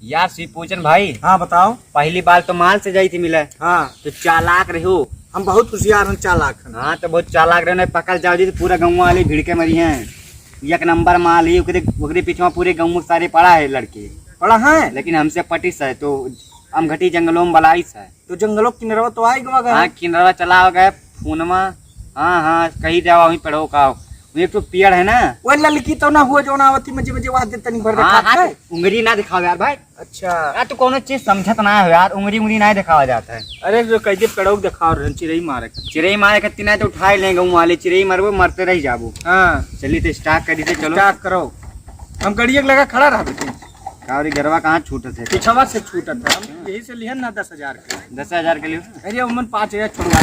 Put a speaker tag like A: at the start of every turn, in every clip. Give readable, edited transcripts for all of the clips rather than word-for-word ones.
A: यार शिवपूजन भाई।
B: हाँ बताओ।
A: पहली बार तो माल से जाई थी मिले।
B: हाँ
A: तो चालाक रहे हो।
B: हम बहुत होशियार हैं, चालाक हैं।
A: हाँ तो बहुत चालाक रहे पकड़ जाओ जी तो पूरा गाँव वाले भीड़ के मरी हैं। एक नंबर माल ही ओकरे पीछे पूरे गाँव में सारे पड़ा है लड़के
B: पड़ा है,
A: लेकिन हमसे पटिस है तो हम घटी जंगलों में बलाइस है।
B: तो जंगलों की किनारा तो आई गवा
A: हाँ
B: गए।
A: किनारा चला गए फोनमा। हाँ कहीं जाओ वहीं पढ़ो का एक तो पेड़ है ना
B: वो लड़की तो ना हुआ जो नावती मजे मजे वाद देता नहीं भर
A: हाँ,
B: देखा है।
A: उंगली ना दिखाओ यार भाई।
B: अच्छा
A: यार तो कोनो चीज समझत ना है यार, उंगली ना दिखावा जाता है।
B: अरे जो कैसे पेड़ों दिखाओ रहे चिड़ई मारे
A: चिड़ई मारे खत्ती ना तो उठा लेंगे गाँव वाले, चिड़ई मरबो मरते रह जाबो।
B: हाँ
A: चलिए तो स्टार्ट करी थे चलो।
B: स्टार्ट करो। हम गड़िया लगा खड़ा रहा थे,
A: कावरी गरवा कहाँ छूटत है?
B: पिछवा से छूटा था। हम यही से लिहन ना 10,000 के।
A: 10,000 के लिए
B: अरे उमन 5,000 छोड़वा।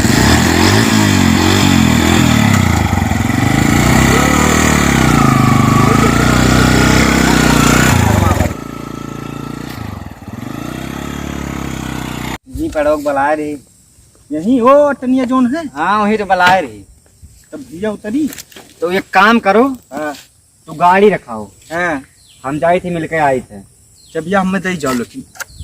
A: जी पड़ोक बलाए रही।
B: यही वो टनिया जोन है।
A: हाँ वही तो बलाए रही।
B: तब भैया उतरी।
A: तो एक काम करो,
B: हाँ
A: तो गाड़ी रखाओ।
B: हाँ
A: हम जाए थे मिलके आए थे।
B: चबिया हमें दे जाओ लेकिन।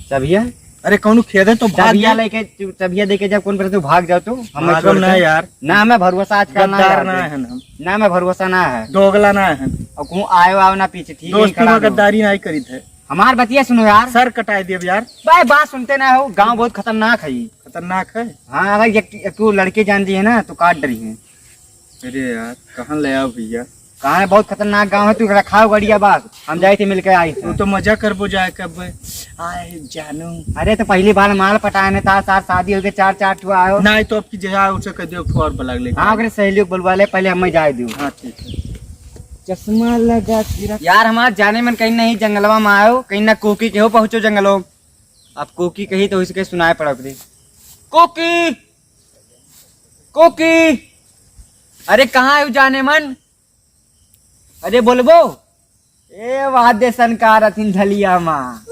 A: चबिया
B: अरे कौन खेद है तो भाग
A: चबिया
B: जा।
A: लेके चबिया देके जब कौन तो भाग जाओ तो हम
B: भागम ना यार,
A: ना मैं भरोसा आज का
B: गद्दार ना है ना,
A: ना मैं भरोसा ना है
B: दोगला ना है।
A: और कहूँ आयो आओ ना पीछे ठीक है
B: दोस्ती में गद्दारी नहीं करी थे।
A: हमार बतिया सुनो यार।
B: सर कटाई दिए यार।
A: भाई बात सुनते ना हो, गांव बहुत खतरनाक है ये।
B: खतरनाक है।
A: हाँ अगर एक तू लड़के जान दी है ना तो काट डरी है।
B: अरे यार कहाँ ले आओ भैया।
A: कहाँ है, बहुत खतरनाक गांव है। तू रखाओ गड़िया बात, हम जाए थे मिलके आए
B: वो
A: थे।
B: तो मजा कर बो जाए कब आए जानू।
A: अरे तो पहली बार माल पटाने था, साथ शादी हो गई, 4 ठुआ आयो।
B: नहीं तो अब की जगह उसे कह दियो फौर बलग ले।
A: हाँ अगर सहेलियों को बुलवा ले, पहले हमें जाए दो।
B: हाँ ठीक है।
A: चश्मा लगा यार हमारे जाने में कहीं नहीं जंगलवा में आयो, कहीं ना कोकी के हो पहुंचो जंगलों। अब कोकी कही तो इसके सुनाए पड़ा दे। कोकी कोकी अरे कहाँ है जाने मन? अरे बोलबो ए वादे सनकार अथिन धलिया माँ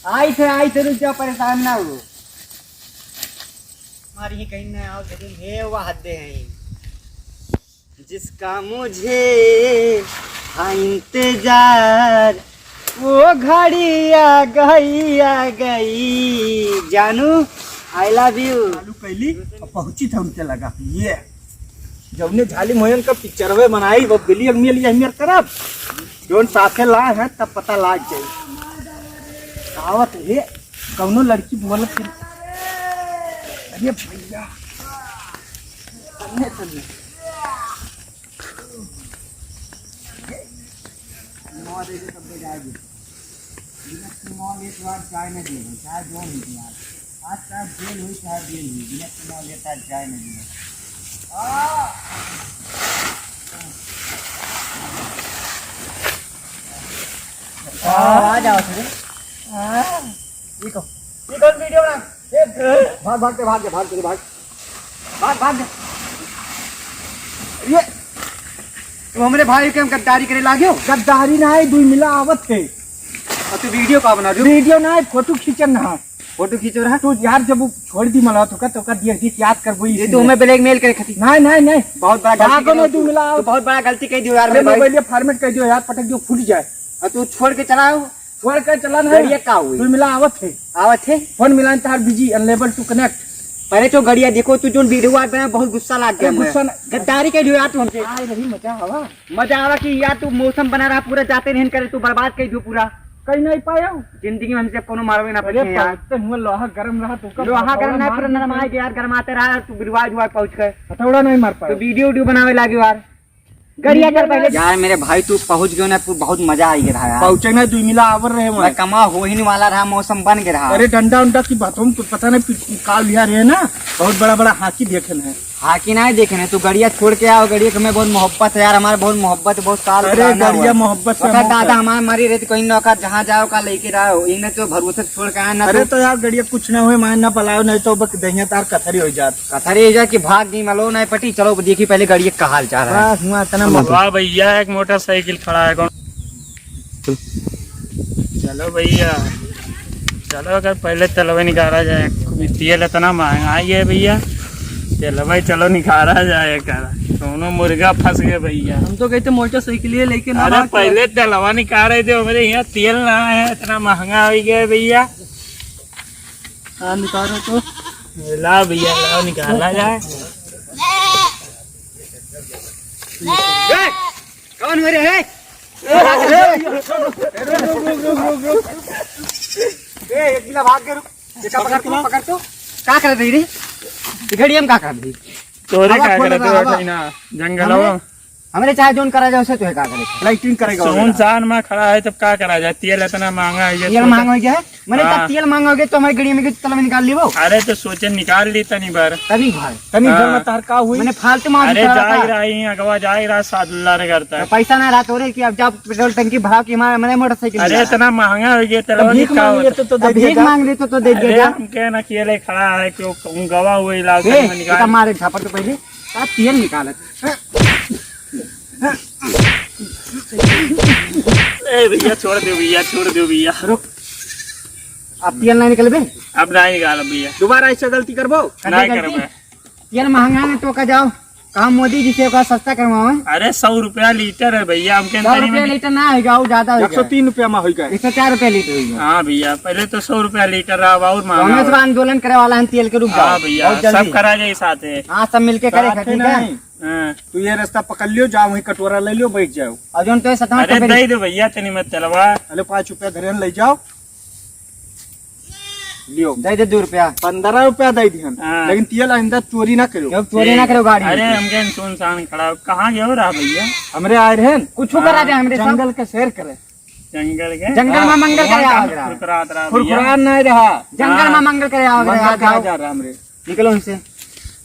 A: आई थे रुक जाओ, परेशान ना हो। हमारी ही कहीं ना आओ हे वादे हैं जिसका मुझे था इंतजार, वो घड़ी आ गई जानू। I love you.
B: चालू कैली पहुंची था उनके लगा ये जब ने झाली मोहन का पिक्चर वे बनाई वो बिलियन मिल हमेर तरफ जोन साथे ला है तब पता लाग जाए कहावत है कौनो लड़की बोल फिर। अरे भैया तन्ने चाय नहीं दी चाय जो नहीं यार आज चाहे जेल हुई चाहे जेल हुई बिना चुनाव लेता चाय नहीं दी।
A: आ जाओ देखो ये कौन वीडियो बना भाग ये तुम हमारे भाई के हम गद्दारी करे लागे हो?
B: गद्दारी ना है दुई मिला आवत है।
A: और तू वीडियो का बना रही हो?
B: वीडियो ना है फोटो खींचन ना।
A: फोटो खींचो रहा
B: तू यार जब वो छोड़ दी मला तो का दिया याद कर वो
A: ये तो हमें ब्लैकमेल करे खती।
B: नहीं
A: बहुत बड़ा गलती
B: भागो ना
A: कर
B: तू मिला
A: तो बहुत बड़ा गलती कर दियो यार
B: अरे
A: मेरे भाई।
B: मोबाइल फॉर्मेट कर दियो यार पटक दियो फूट जाए
A: और तू छोड़ के चलाओ
B: छोड़ कर चला ना
A: गड़िया का हुई
B: तू मिला आवत है
A: आवत है
B: फोन मिला तार बिजी अनलेबल टू कनेक्ट।
A: पहले तो गड़िया देखो तू जो वीडियो आ बना बहुत गुस्सा लग गया।
B: गुस्सा
A: गद्दारी कर दियो यार तू हमसे।
B: आए रही मजा हवा
A: मजा आवा कि यार तू मौसम बना रहा पूरा जाते नहीं करे, तू बर्बाद कर दियो पूरा
B: कहीं नहीं पाया
A: जिंदगी में। हमसे कोनो मारवे ना
B: अरे
A: पड़े यार।
B: हुआ लोहा गरम रहा तो
A: लोहा गर्म ना पूरा नरम आए यार, गरमाते रहा तू रिवाज हुआ पहुंच गए
B: हथौड़ा नहीं मार
A: तो
B: पाया।
A: वीडियो बनावे लागे यार। गड़िया कर पहले यार मेरे भाई तू पहुंच गयो ना, तू बहुत मजा आई रहा यार।
B: पहुंचे ना दुई मिला आवर रहे
A: मैं कमा हो ही नहीं वाला रहा, मौसम बन के रहा।
B: अरे डंडा उंडा की बातों तो पता नहीं काल लिया रहे ना बहुत बड़ा बड़ा हाथी देखे है।
A: हाकी ना देखे ना तू गड़िया छोड़ के आओ। गड़िया हमें बहुत मोहब्बत है यार, हमारे बहुत मोहब्बत है, बहुत साल
B: अरे गड़िया मोहब्बत से
A: दादा हमारे मरी रहती कहीं नौका जहाँ जाओ का लेके रहो इन्हें तो भरोसे छोड़ के आया ना।
B: अरे तो यार गड़िया कुछ ना हुए मान ना पलाओ नहीं तो बक दहिया तार कथरी हो जात
A: कथरे जा की भाग नहीं मलो ना पटी। चलो देखी पहले गड़िया का हाल चाल रहा है।
B: हुआ इतना
C: वाह भैया एक मोटरसाइकिल खड़ा है कौन। चलो भैया चलो अगर पहले तलवे निकाला जाए, तेल इतना महंगा ही है भैया। चलो भाई चलो निकाला जाए करा। दोनों मुर्गा फंस गए भैया।
B: हम तो कहते मोटरसाइकिल लेके ना
C: अरे पहले तलवा निकाल रहे थे, हमारे यहाँ तेल ना है, इतना महंगा हो गया भैया।
B: हाँ निकालो तो।
C: ला भैया लाओ, निकाला जाए।
A: कौन हो रे है? एक गिला भाग के रुक। पकड़ तो का कर रही रे? घड़ी हम का कर दी?
C: तोरे का करते ना जंगल हो।
A: हमरे चाहे जोन करा जाए उसे तो है का करे?
B: लाइटिंग करेगा
C: सुनसान में खड़ा है तब क्या करा जाए? तेल इतना महंगा है।
A: तेल महंगा हो गया है। मैंने कहा तेल महंगा हो गया तो हमारी गड़ी में तल में निकाल ली वो।
C: अरे तो सोचे निकाल ली तनी बार।
A: तभी भाई
B: तनी
C: हाँ।
B: घर में तार का हुई।
A: मैंने फालतू मार
C: अरे जा ही रहा ही अगवा जा ही रहा, सादुल्ला करता है।
A: पैसा ना रहा तो रे कि अब जब पेट्रोल टंकी भरा कि मैंने मोटरसाइकिल
C: अरे इतना महंगा हो गया तेल
B: भीख मांग लिए तो दे
A: भीख
B: देगा।
A: मांग रही तो दे
C: अरे
A: दिया।
C: हम कहना अकेले खड़ा है क्यों गवा हुए इलाके में निकाल।
A: मारे झापड़ तो पहले का तेल निकालत।
C: ए भैया छोड़ दो भैया, छोड़ दो भैया।
A: रुक अब तेल नहीं निकलबे।
C: अब नहीं निकाल भैया,
B: दोबारा ऐसा गलती करबो।
C: नहीं करबे।
A: तेल महंगा है तो का जाओ कहा मोदी जी से ओकरा सस्ता करवाओ।
C: अरे 100 रुपया लीटर है भैया, हम
A: 100 रुपया लीटर ना होगा वो ज्यादा होगा।
B: 103 रुपया में होगा।
A: 104 रुपया लीटर होगा।
C: हाँ भैया, पहले तो 100 रुपया लीटर रहा और महंगा
A: कांग्रेस
C: हुआ।
A: आंदोलन करे वाला है तेल के रुक जाओ।
C: हाँ भैया,
A: बहुत जल्दी।
C: सब करा जाए साथ है।
A: हाँ सब मिलके करे
B: साथे
A: ठीक है।
B: नहीं।
C: हाँ।
B: तू ये रास्ता पकड़ लियो, जाओ वहीं कटोरा ले लियो, बैठ जाओ।
A: और जोन तो सता
C: अरे दे दो भैया तनी मत चलवा।
B: अरे 5 रुपया घर ले जाओ, लियो।
A: दे दे 2 रुपया।
B: 15 रुपया दे दिहन,
C: हाँ।
B: लेकिन तेल आइंदा चोरी ना करो।
A: जब चोरी ना करो गाड़ी
C: अरे
A: में।
C: हम क्या सुनसान खड़ा, कहाँ गए हो रहा भैया?
B: हमरे आए रहे
A: कुछ करा जाए हमरे सब।
B: जंगल के सैर करे।
C: जंगल के
A: जंगल में मंगल करे आओगे।
C: फुरफुरात रहा भैया।
B: फुरफुरान नहीं रहा,
A: जंगल में मंगल करे आओगे।
B: मंगल
A: आओ,
B: कहा
A: जाओ।
B: जा रहा हमरे।
A: निकलो उनसे।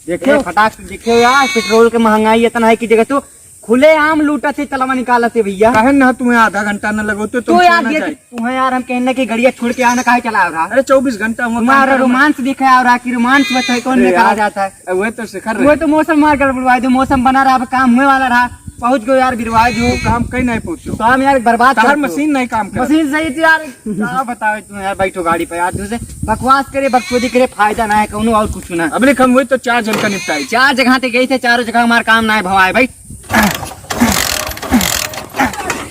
B: देखो
A: देखो फटाक से देखो यार पेट्रोल के महंगाई इतना है कि जगह तो खुले आम लूटा थे तलवा निकाला थे भैया।
B: कहे ना तुम्हें आधा घंटा न लगो तो
A: तो
B: तुम
A: यार
B: सोना
A: ये
B: जाए।
A: तुम्हें यार हम कहने की गाड़ियां छोड़ के आना काहे चला रहा?
B: अरे 24 घंटा हुआ
A: तुम्हारा रोमांस दिखाया रहा कि रोमांस बताए कौन में कहा जाता है।
B: वह तो सिखर
A: वो तो मौसम मार गड़बड़वाए दो, मौसम बना रहा, अब काम हुए वाला रहा, पहुंच गए यार गिरवाए दो।
B: काम कहीं नहीं पहुंचो,
A: काम यार बर्बाद
B: तार
A: कर दो।
B: मशीन नहीं काम कर।
A: मशीन सही थी यार। क्या बताओ तुम यार, बैठो गाड़ी पे यार, तुझसे बकवास करे बकचोदी करे फायदा ना है कौनो और कुछ ना।
B: अब हम हुए तो 4 जन का निपटाई।
A: 4 जगह ते गई थे, चारों जगह हमारा काम ना है भवाए भाई।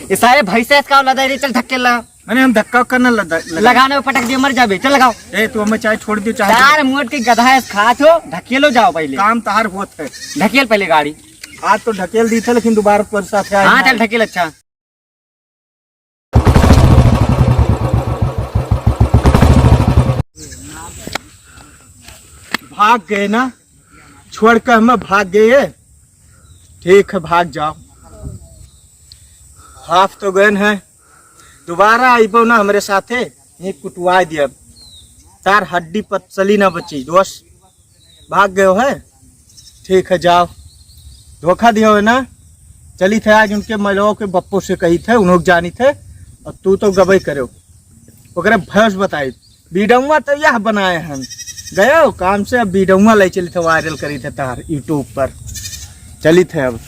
A: ये सारे भैंसे का लदा रे, चल धक्के लगा।
B: मैंने हम धक्का करना
A: लगाने में पटक दिए मर जाबे, चल लगाओ।
B: ए तू हमें चाहे छोड़ दियो चाहे
A: चार मोट के गधा है खात हो, ढकेलो जाओ पहले।
B: काम तार होत है।
A: ढकेल पहले गाड़ी।
B: आज तो ढकेल दी थे, लेकिन दोबारा पर साथ आए
A: हाँ चल ढकेल। अच्छा
B: भाग गए ना, छोड़ कर हमें भाग गए। ठीक है भाग जाओ, हाफ तो गए हैं, दोबारा आइबो ना हमारे साथे, ये कुटवा दिया तार हड्डी पतली ना बची। दोस्त भाग गए हो है, ठीक है जाओ। धोखा दिया है ना, चली थे आज उनके महिलाओं के बप्पो से कही थे, उन्होंने जानी थे, और तू तो गबई करो ओकरे भैंस बताई। बीडुआ तो यह बनाए हम गए काम से, अब बीडुआ ले चली थे, वायरल करी थे तार यूट्यूब पर चली थे। अब